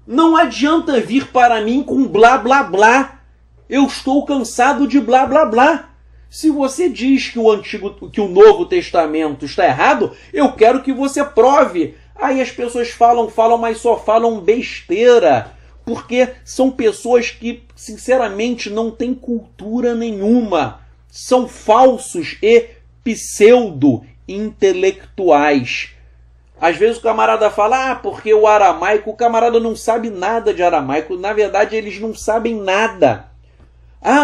Não adianta vir para mim com blá, blá, blá. Eu estou cansado de blá, blá, blá. Se você diz que o Novo Testamento está errado, eu quero que você prove. Aí as pessoas falam, mas só falam besteira. Porque são pessoas que, sinceramente, não têm cultura nenhuma. São falsos e pseudo-intelectuais. Às vezes o camarada fala, porque o aramaico, o camarada não sabe nada de aramaico. Na verdade, eles não sabem nada.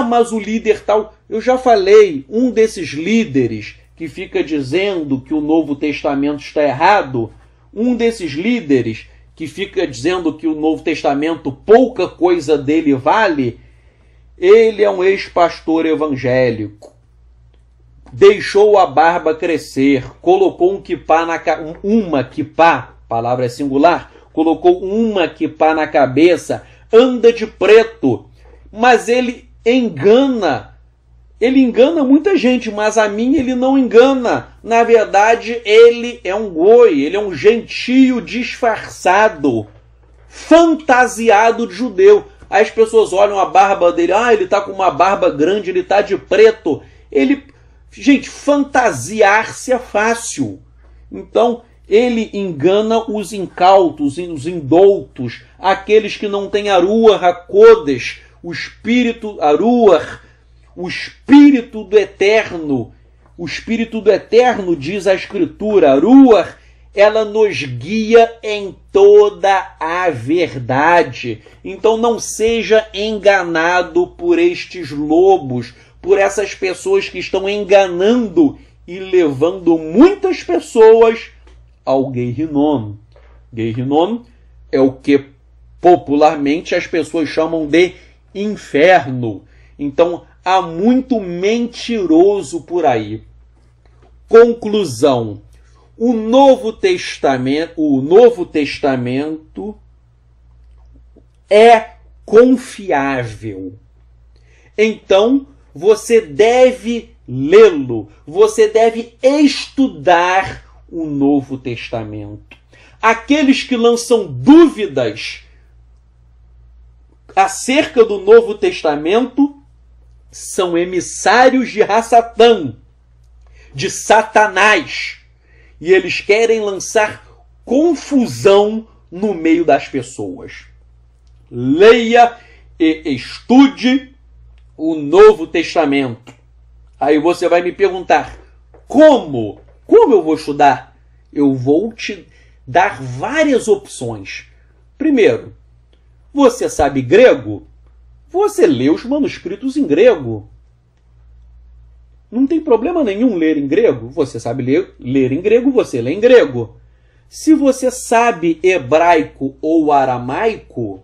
Mas o líder tal... Eu já falei, um desses líderes que fica dizendo que o Novo Testamento está errado, um desses líderes que fica dizendo que o Novo Testamento, pouca coisa dele vale, ele é um ex-pastor evangélico. Deixou a barba crescer, colocou um quipá uma quipá, palavra é singular, colocou uma quipá na cabeça, anda de preto, mas ele engana muita gente, mas a mim ele não engana. Na verdade, ele é um goi, ele é um gentio disfarçado, fantasiado de judeu. Aí as pessoas olham a barba dele, ele tá com uma barba grande, ele tá de preto. Gente, fantasiar-se é fácil. Então, ele engana os incautos, os indoutos, aqueles que não têm Aruach HaKodesh, o espírito Aruach, o espírito do eterno. O espírito do eterno, diz a Escritura, Aruach, ela nos guia em toda a verdade. Então não seja enganado por estes lobos, por essas pessoas que estão enganando e levando muitas pessoas ao Gehinnom. Gehinnom é o que popularmente as pessoas chamam de inferno. Então há muito mentiroso por aí. Conclusão. O Novo Testamento é confiável. Então, você deve lê-lo, você deve estudar o Novo Testamento. Aqueles que lançam dúvidas acerca do Novo Testamento são emissários de Hassatã, de Satanás, e eles querem lançar confusão no meio das pessoas. Leia e estude o Novo Testamento. Aí você vai me perguntar, como? Como eu vou estudar? Eu vou te dar várias opções. Primeiro, você sabe grego? Você lê os manuscritos em grego. Não tem problema nenhum ler em grego. Você sabe ler em grego, você lê em grego. Se você sabe hebraico ou aramaico,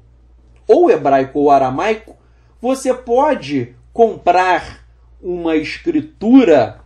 você pode comprar uma escritura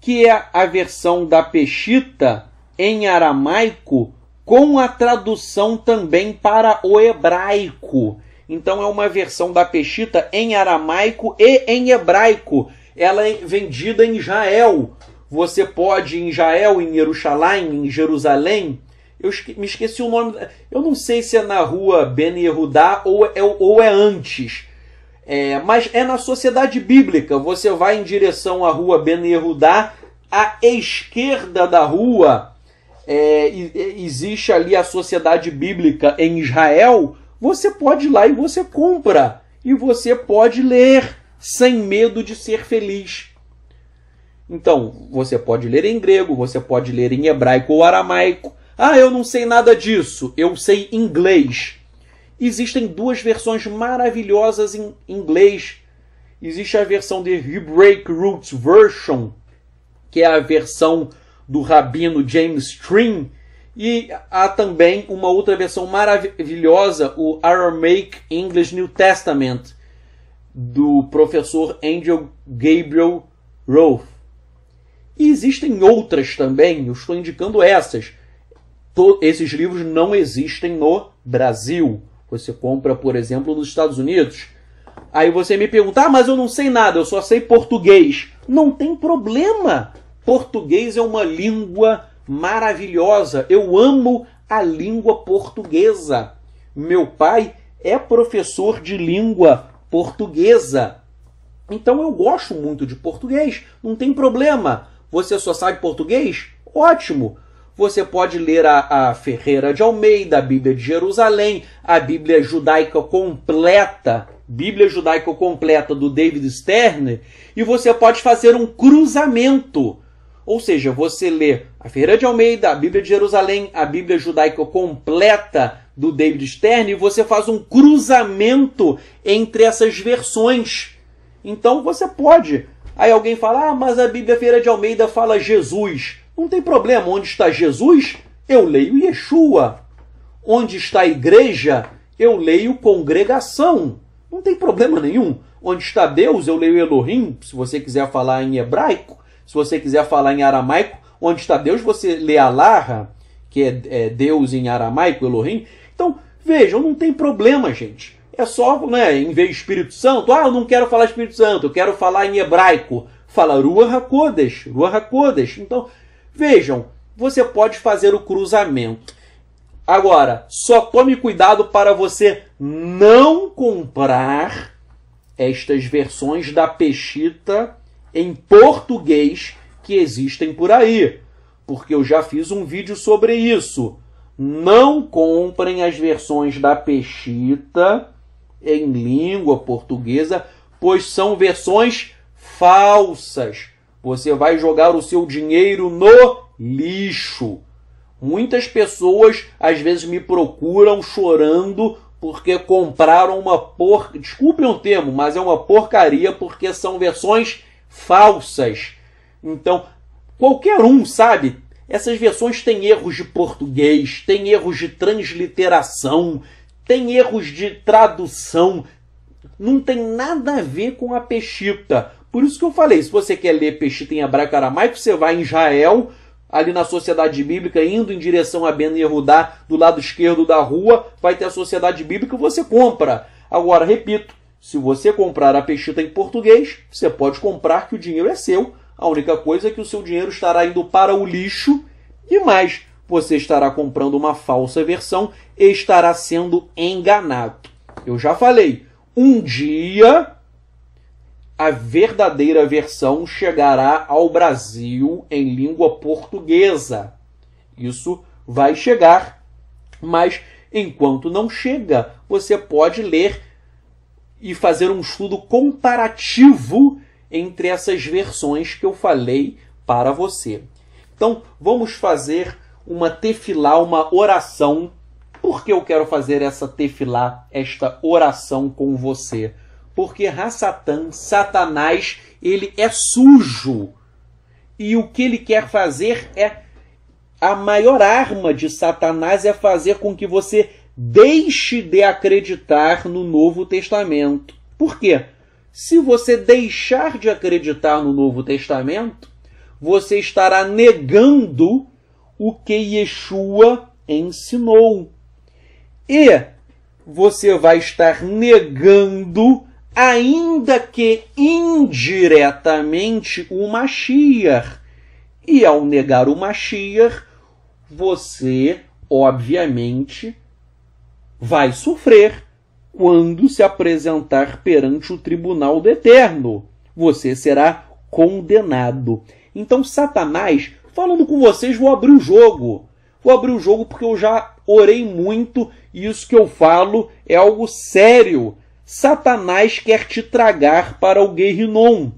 que é a versão da Peshita em aramaico com a tradução também para o hebraico. Então é uma versão da Peshita em aramaico e em hebraico. Ela é vendida em Israel. Você pode em Israel, em Jerusalém, em Jerusalém. Eu me esqueci o nome. Eu não sei se é na rua Ben Yehudá ou é antes. Mas é na Sociedade Bíblica. Você vai em direção à rua Ben Yehudá. À esquerda da rua existe ali a Sociedade Bíblica em Israel. Você pode ir lá e você compra. E você pode ler sem medo de ser feliz. Então, você pode ler em grego, você pode ler em hebraico ou aramaico. Eu não sei nada disso, eu sei inglês. Existem duas versões maravilhosas em inglês. Existe a versão de Hebraic Roots Version, que é a versão do rabino James Stream, e há também uma outra versão maravilhosa, o Aramaic English New Testament, do professor Angel Gabriel Roth. E existem outras também, eu estou indicando essas. Esses livros não existem no Brasil. Você compra, por exemplo, nos Estados Unidos. Aí você me pergunta, mas eu não sei nada, eu só sei português. Não tem problema. Português é uma língua maravilhosa. Eu amo a língua portuguesa. Meu pai é professor de língua portuguesa. Então eu gosto muito de português. Não tem problema. Você só sabe português? Ótimo. Você pode ler a Ferreira de Almeida, a Bíblia de Jerusalém, a Bíblia Judaica Completa, do David Stern, e você pode fazer um cruzamento. Ou seja, você lê a Ferreira de Almeida, a Bíblia de Jerusalém, a Bíblia judaica completa do David Stern, e você faz um cruzamento entre essas versões. Então você pode. Aí alguém fala, mas a Bíblia Ferreira de Almeida fala Jesus. Não tem problema, onde está Jesus, eu leio Yeshua. Onde está a igreja, eu leio congregação. Não tem problema nenhum. Onde está Deus, eu leio Elohim, se você quiser falar em hebraico. Se você quiser falar em aramaico, onde está Deus, você lê Allah, que é Deus em aramaico, Elohim. Então, vejam, não tem problema, gente. É só, né, em vez de Espírito Santo, eu não quero falar Espírito Santo, eu quero falar em hebraico. Fala Ruach HaKodesh, Ruach HaKodesh. Então, vejam, você pode fazer o cruzamento. Agora, só tome cuidado para você não comprar estas versões da Peshitta em português que existem por aí, porque eu já fiz um vídeo sobre isso. Não comprem as versões da Peshitta em língua portuguesa, pois são versões falsas. Você vai jogar o seu dinheiro no lixo. Muitas pessoas às vezes me procuram chorando porque compraram desculpem o termo, mas é uma porcaria, porque são versões falsas. Então, qualquer um sabe, essas versões têm erros de português, têm erros de transliteração, têm erros de tradução. Não tem nada a ver com a Peshitta. Por isso que eu falei, se você quer ler Peshitta em hebraico e aramaico, você vai em Israel, ali na Sociedade Bíblica, indo em direção a Ben Yehudá, do lado esquerdo da rua, vai ter a Sociedade Bíblica e você compra. Agora, repito, se você comprar a Peshitta em português, você pode comprar que o dinheiro é seu. A única coisa é que o seu dinheiro estará indo para o lixo e mais, você estará comprando uma falsa versão e estará sendo enganado. Eu já falei, um dia a verdadeira versão chegará ao Brasil em língua portuguesa. Isso vai chegar, mas enquanto não chega, você pode ler e fazer um estudo comparativo entre essas versões que eu falei para você. Então, vamos fazer uma tefilá, uma oração. Por que eu quero fazer essa tefilá, esta oração com você? Porque Hassatan, Satanás, ele é sujo. E o que ele quer fazer a maior arma de Satanás é fazer com que você deixe de acreditar no Novo Testamento. Por quê? Se você deixar de acreditar no Novo Testamento, você estará negando o que Yeshua ensinou. E você vai estar negando, ainda que indiretamente, o Mashiach. E ao negar o Mashiach, você, obviamente, vai sofrer quando se apresentar perante o tribunal do Eterno. Você será condenado. Então, Satanás, falando com vocês, vou abrir o jogo. Vou abrir o jogo porque eu já orei muito e isso que eu falo é algo sério. Satanás quer te tragar para o Guerrinom,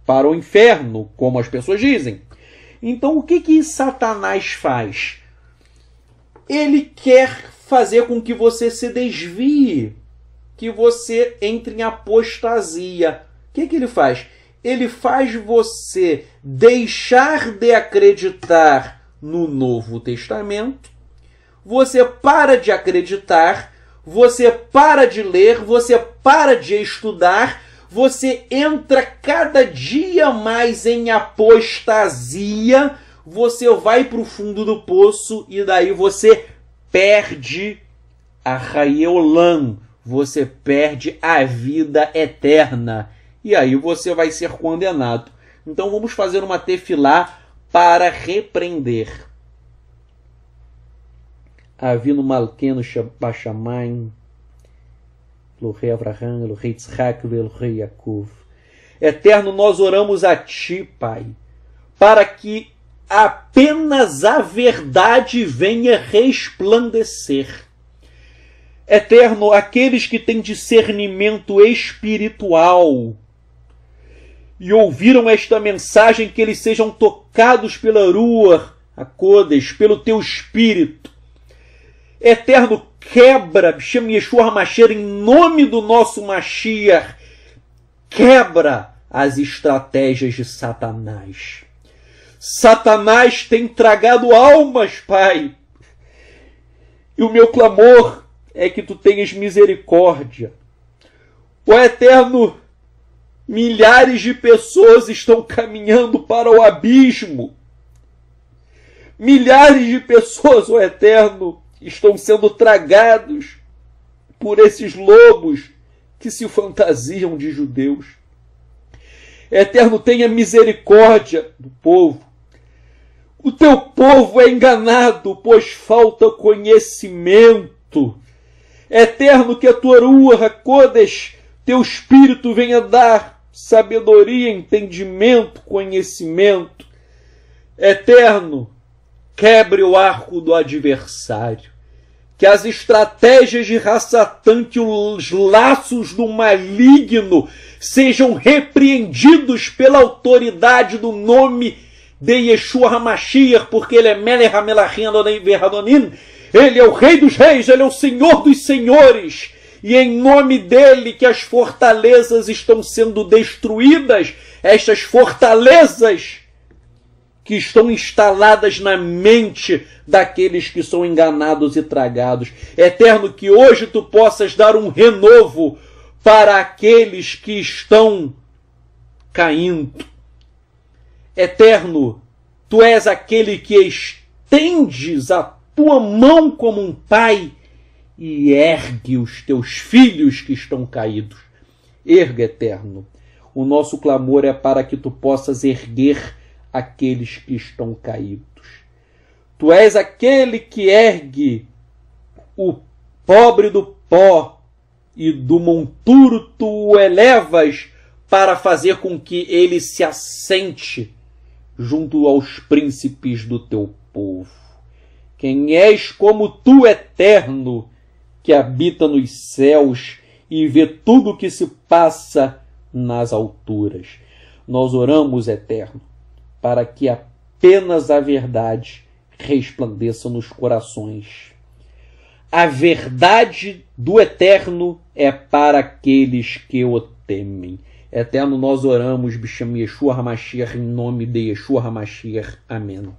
para o inferno, como as pessoas dizem. Então, o que Satanás faz? Ele quer fazer com que você se desvie, que você entre em apostasia. O que ele faz? Ele faz você deixar de acreditar no Novo Testamento, você para de acreditar, você para de ler, você para de estudar, você entra cada dia mais em apostasia, você vai para o fundo do poço e daí você perde a Hayeolam, você perde a vida eterna. E aí você vai ser condenado. Então vamos fazer uma tefilá para repreender. Avinu Malkeinu Bashamayim, Elohei Avraham, Elohei Yitzhak, Elohei Yaakov. Eterno, nós oramos a Ti, Pai, para que apenas a verdade venha resplandecer. Eterno, aqueles que têm discernimento espiritual, e ouviram esta mensagem, que eles sejam tocados pela Ruach HaKodesh, pelo teu Espírito. Eterno, quebra, B'Shem Yeshua HaMashiach, em nome do nosso Mashiach, quebra as estratégias de Satanás. Satanás tem tragado almas, Pai. E o meu clamor é que tu tenhas misericórdia. Ó Eterno, milhares de pessoas estão caminhando para o abismo. Milhares de pessoas, ó Eterno, estão sendo tragados por esses lobos que se fantasiam de judeus. Eterno, tenha misericórdia do povo. O teu povo é enganado, pois falta conhecimento. Eterno, que a tua Ruach HaKodesh, teu Espírito, venha dar sabedoria, entendimento, conhecimento. Eterno, quebre o arco do adversário. Que as estratégias de Hassatan, que os laços do maligno sejam repreendidos pela autoridade do nome de Yeshua HaMashiach, porque ele é Melech HaMelachim Adonai Ve'Adonim. Ele é o Rei dos Reis, ele é o Senhor dos Senhores. E em nome dele que as fortalezas estão sendo destruídas, estas fortalezas que estão instaladas na mente daqueles que são enganados e tragados. Eterno, que hoje tu possas dar um renovo para aqueles que estão caindo. Eterno, tu és aquele que estendes a tua mão como um pai e ergue os teus filhos que estão caídos. Erga, Eterno. O nosso clamor é para que tu possas erguer aqueles que estão caídos. Tu és aquele que ergue o pobre do pó e do monturo tu o elevas para fazer com que ele se assente junto aos príncipes do teu povo. Quem és como tu, Eterno, que habita nos céus e vê tudo o que se passa nas alturas. Nós oramos, Eterno, para que apenas a verdade resplandeça nos corações. A verdade do Eterno é para aqueles que o temem. Eterno, nós oramos, B'Shem Yeshua HaMashiach, em nome de Yeshua HaMashiach. Amém.